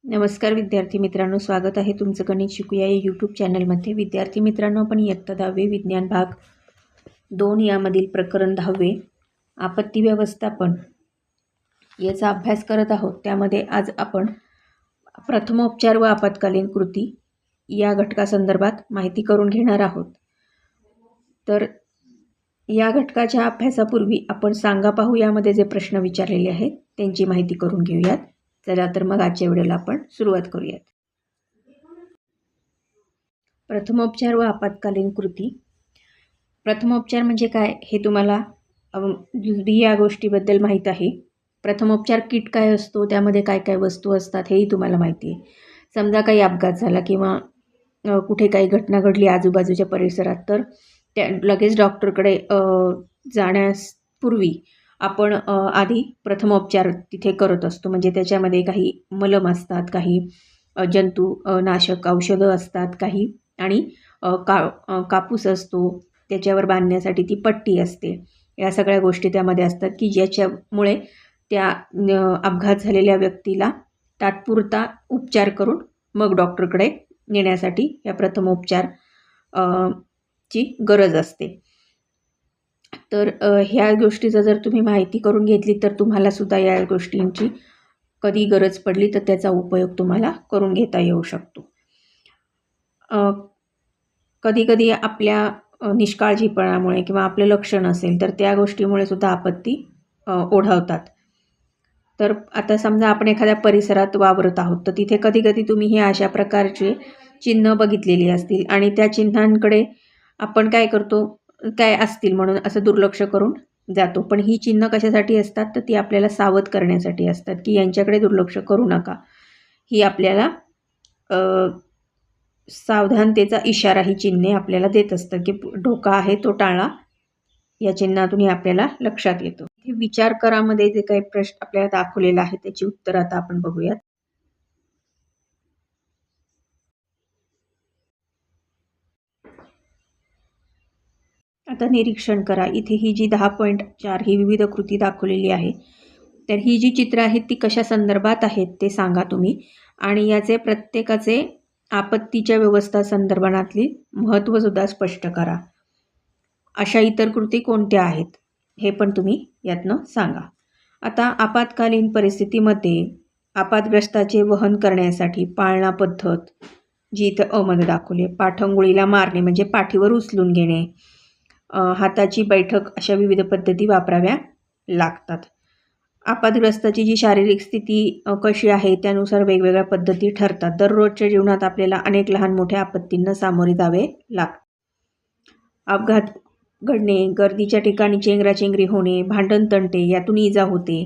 नमस्कार विद्यार्थी मित्रांनो, स्वागत आहे तुमचं गणित शिकूया या यूट्यूब चॅनलमध्ये. विद्यार्थी मित्रांनो, आपण इयत्ता 10वी विज्ञान भाग 2 यामधील प्रकरण 10वे आपत्ती व्यवस्थापन याचा अभ्यास करत आहोत. त्यामध्ये आज आपण प्रथमोपचार व आपत्कालीन कृती या घटकासंदर्भात माहिती करून घेणार आहोत. तर या घटकाच्या अभ्यासापूर्वी आपण सांगा पाहू यामध्ये जे प्रश्न विचारलेले आहेत त्यांची माहिती करून घेऊयात. चला तर मग आजच्या व्हिडिओला आपण सुरुवात करूयात. प्रथमोपचार व आपत्कालीन कृती. प्रथमोपचार म्हणजे काय हे तुम्हाला या गोष्टीबद्दल माहीत आहे. प्रथमोपचार किट काय असतो, त्यामध्ये काय काय वस्तू असतात हेही तुम्हाला माहिती आहे. समजा काही अपघात झाला किंवा कुठे काही घटना घडली आजूबाजूच्या परिसरात, तर त्या लगेच डॉक्टरकडे जाण्यापूर्वी आपण आधी प्रथमोपचार तिथे करत असतो. म्हणजे त्याच्यामध्ये काही मलम असतात, काही जंतुनाशक औषधं असतात, काही आणि कापूस असतो, त्याच्यावर बांधण्यासाठी ती पट्टी असते. या सगळ्या गोष्टी त्यामध्ये असतात की ज्याच्यामुळे त्या अपघात झालेल्या व्यक्तीला तात्पुरता उपचार करून मग डॉक्टरकडे नेण्यासाठी या प्रथमोपचार ची गरज असते. तर ह्या गोष्टीचं जर तुम्ही माहिती करून घेतली तर तुम्हाला सुद्धा या गोष्टींची कधी गरज पडली तर त्याचा उपयोग तुम्हाला करून घेता येऊ शकतो. कधीकधी आपल्या निष्काळजीपणामुळे किंवा आपलं लक्ष नसेल तर त्या गोष्टीमुळे सुद्धा आपत्ती ओढवतात. तर आता समजा आपण एखाद्या परिसरात वावरत आहोत, तर तिथे कधीकधी तुम्ही हे अशा प्रकारचे चिन्ह बघितलेली असतील आणि त्या चिन्हांकडे आपण काय करतो, काय असतील म्हणून असं दुर्लक्ष करून जातो. पण ही चिन्ह कशासाठी असतात, तर ती आपल्याला सावध करण्यासाठी असतात की यांच्याकडे दुर्लक्ष करू नका. ही आपल्याला सावधानतेचा इशारा ही चिन्हे आपल्याला देत असतात की धोका आहे तो टाळा. या चिन्हातून आपल्याला लक्षात येतो. हे विचार करामध्ये जे काही प्रश्न आपल्याला दाखवलेला आहे त्याची उत्तर आता आपण बघूयात. आता निरीक्षण करा. इथे ही जी 10.4 ही विविध कृती दाखवलेली आहे, तर ही जी चित्र आहेत ती कशा संदर्भात आहेत ते सांगा तुम्ही, आणि याचे प्रत्येकाचे आपत्तीच्या व्यवस्था संदर्भातली महत्त्वसुद्धा स्पष्ट करा. अशा इतर कृती कोणत्या आहेत हे पण तुम्ही यातनं सांगा. आता आपत्कालीन परिस्थितीमध्ये आपत्ग्रस्ताचे वहन करण्यासाठी पाळणा पद्धत जी इथं अमध्ये दाखवली आहे. पाठंगुळीला मारणे म्हणजे पाठीवर उचलून घेणे, हाताची बैठक, अशा विविध पद्धती वापराव्या लागतात. आपत्ग्रस्ताची जी शारीरिक स्थिती कशी आहे त्यानुसार वेगवेगळ्या पद्धती ठरतात. दररोजच्या जीवनात आपल्याला अनेक लहान मोठ्या आपत्तींना सामोरे जावे लागतात. अपघात घडणे, गर्दीच्या ठिकाणी चेंगराचेंगरी होणे, भांडण तंटे यातून इजा होते,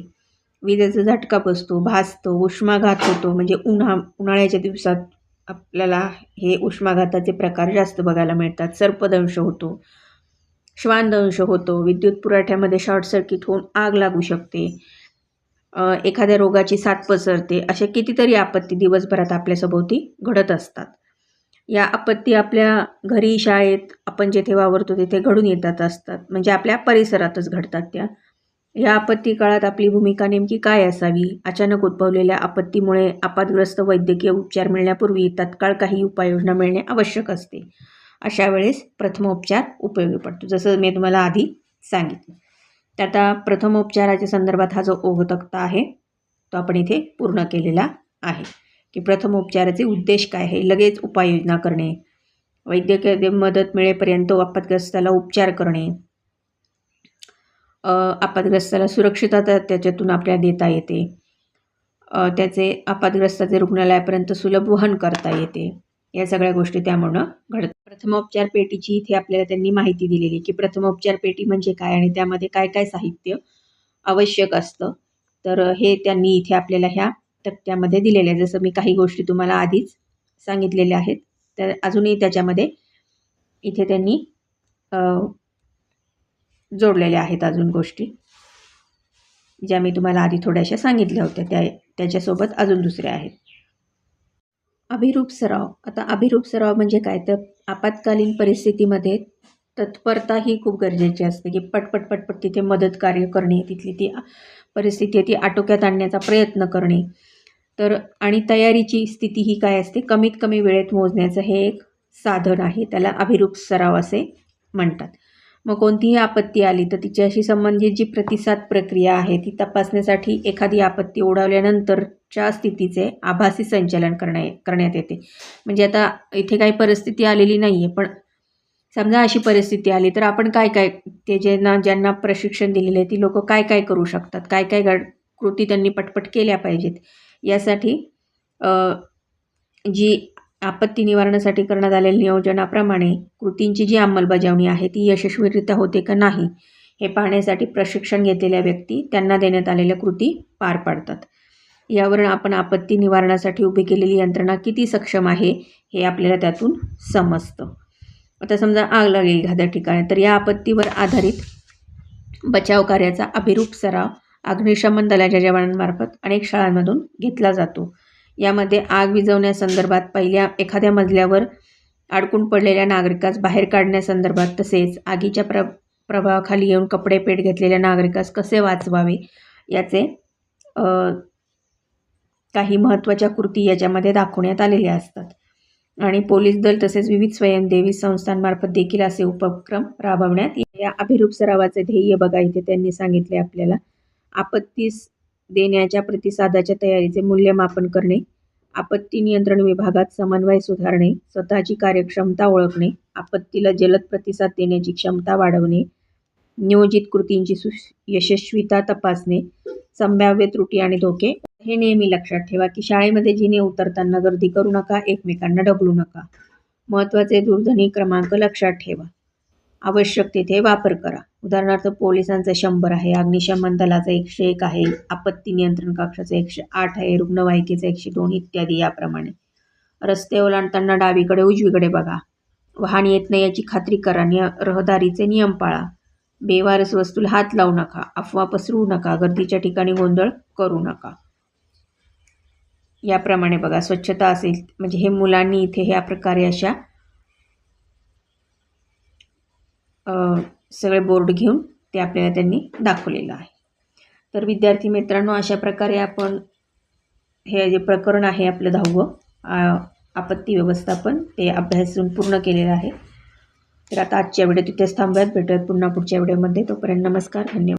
विजेचा झटका बसतो, भाजतो, उष्माघात होतो. म्हणजे उन्हाळ्याच्या दिवसात आपल्याला हे उष्माघाताचे प्रकार जास्त बघायला मिळतात. सर्पदंश होतो, श्वानदंश होतो, विद्युत पुरवठ्यामध्ये शॉर्ट सर्किट होऊन आग लागू शकते, एखाद्या रोगाची साथ पसरते. अशा कितीतरी आपत्ती दिवसभरात आपल्यासभोवती घडत असतात. या आपत्ती आपल्या घरी, शाळेत, आपण जेथे वावरतो तिथे घडून येतात असतात. म्हणजे आपल्या परिसरातच घडतात त्या. या आपत्ती काळात आपली भूमिका नेमकी काय असावी? अचानक उद्भवलेल्या आपत्तीमुळे आपत्ग्रस्त वैद्यकीय उपचार मिळण्यापूर्वी तत्काळ काही उपाययोजना मिळणे आवश्यक असते. अशा वेळेस प्रथमोपचार उपयोगी पडतो, जसं मी तुम्हाला आधी सांगितलं. तर आता प्रथमोपचाराच्या संदर्भात हा जो ओघ तक्ता आहे तो आपण इथे पूर्ण केलेला आहे की प्रथमोपचाराचे उद्देश काय आहे. लगेच उपाययोजना करणे, वैद्यकीय मदत मिळेपर्यंत आपत्ग्रस्ताला उपचार करणे, आपत्ग्रस्ताला सुरक्षितता त्याच्यातून आपल्याला देता येते, त्याचे आपत्ग्रस्ताचे रुग्णालयापर्यंत सुलभ वहन करता येते. या सगळ्या गोष्टी त्यामुळं घडतात. प्रथमोपचार पेटीची इथे आपल्याला त्यांनी माहिती दिलेली की प्रथमोपचार पेटी म्हणजे काय आणि त्यामध्ये काय काय साहित्य आवश्यक असतं. तर हे त्यांनी इथे आपल्याला ह्या तक्त्यामध्ये दिलेलं आहे. जसं मी काही गोष्टी तुम्हाला आधीच सांगितलेल्या आहेत, तर अजूनही त्याच्यामध्ये इथे त्यांनी जोडलेल्या आहेत अजून गोष्टी ज्या मी तुम्हाला आधी थोड्याशा सांगितल्या होत्या, त्याच्यासोबत अजून दुसऱ्या आहेत. अभिरूप सराव. आता अभिरूप सराव म्हणजे काय, तर आपत्कालीन परिस्थितीमध्ये तत्परता ही खूप गरजेची असते की पटपट पटपट तिथे मदत कार्य करणे, तिथली ती परिस्थिती ती आटोक्यात आणण्याचा प्रयत्न करणे. तर आणि तयारीची स्थिती ही काय असते, कमीत कमी वेळेत मोजण्याचं हे एक साधन आहे, त्याला अभिरूप सराव असे म्हणतात. मग कोणतीही आपत्ती आली तर तिच्याशी संबंधित जी प्रतिसाद प्रक्रिया आहे ती तपासण्यासाठी एखादी आपत्ती ओढावल्यानंतरच्या स्थितीचे आभासी संचालन करण्यात येते. म्हणजे आता इथे काही परिस्थिती आलेली नाही आहे, पण समजा अशी परिस्थिती आली तर आपण काय काय ते ज्यांना प्रशिक्षण दिलेले आहे ती लोकं काय काय करू शकतात, काय काय कृती त्यांनी पटपट केल्या पाहिजेत, यासाठी जी आपत्ती निवारणासाठी करण्यात आलेल्या नियोजनाप्रमाणे कृतींची जी अंमलबजावणी आहे ती यशस्वीरित्या होते का नाही हे पाहण्यासाठी प्रशिक्षण घेतलेल्या व्यक्ती त्यांना देण्यात आलेल्या कृती पार पाडतात. यावरून आपण आपत्ती निवारणासाठी उभी केलेली यंत्रणा किती सक्षम आहे हे आपल्याला त्यातून समजतं. आता समजा आग लागली एखाद्या ठिकाणी तर या आपत्तीवर आधारित बचाव कार्याचा अभिरूप सराव अग्निशमन दलाच्या जवानांमार्फत अनेक शाळांमधून घेतला जातो. यामध्ये आग विझवण्यासंदर्भात पहिल्या एखाद्या मजल्यावर अडकून पडलेल्या नागरिकास बाहेर काढण्यासंदर्भात, तसेच आगीच्या प्रभावाखाली येऊन कपडे पेट घेतलेल्या नागरिकास कसे वाचवावे याचे काही महत्त्वाच्या कृती याच्यामध्ये दाखवण्यात आलेल्या असतात. आणि पोलीस दल तसेच विविध स्वयंसेवी संस्थांमार्फत देखील असे उपक्रम राबवण्यात. या अभिरूप सरावाचे ध्येय बघा इथे त्यांनी सांगितले आपल्याला, आपत्तीस देण्याच्या प्रतिसादाच्या तयारीचे मूल्यमापन करणे, आपत्ती नियंत्रण विभागात समन्वय सुधारणे, स्वतःची कार्यक्षमता ओळखणे, आपत्तीला जलद प्रतिसाद देण्याची क्षमता वाढवणे, नियोजित कृतींची यशस्वीता तपासणे, संभाव्य त्रुटी आणि धोके. हे नेहमी लक्षात ठेवा की शाळेमध्ये जिने उतरताना गर्दी करू नका, एकमेकांना ढकलू नका. महत्त्वाचे दूरध्वनी क्रमांक लक्षात ठेवा, आवश्यक तेथे वापर करा. उदाहरणार्थ पोलिसांचा 100 आहे, अग्निशमन दलाचा 101 आहे, आपत्ती नियंत्रण कक्षाचा 108 आहे, रुग्णवाहिकेचा 102 इत्यादी. याप्रमाणे रस्ते ओलांडताना डावीकडे उजवीकडे बघा, वाहन येत नाही याची खात्री करा, रहदारीचे नियम पाळा, बेवारस वस्तूला हात लावू नका, अफवा पसरवू नका, गर्दीच्या ठिकाणी गोंधळ करू नका. याप्रमाणे बघा, स्वच्छता असेल म्हणजे हे मुलांनी इथे ह्या प्रकारे अशा सगळे बोर्ड घेऊन ते आपल्याला त्यांनी दाखवलेलं आहे. तर विद्यार्थी मित्रांनो, अशा प्रकारे आपण हे जे प्रकरण आहे आपलं 10वं आपत्ती व्यवस्थापन ते अभ्यासून पूर्ण केलेलं आहे. तर आता आजच्या व्हिडिओ तिथेच थांबूयात, भेटूयात पुन्हा पुढच्या व्हिडिओमध्ये. तोपर्यंत नमस्कार, धन्यवाद.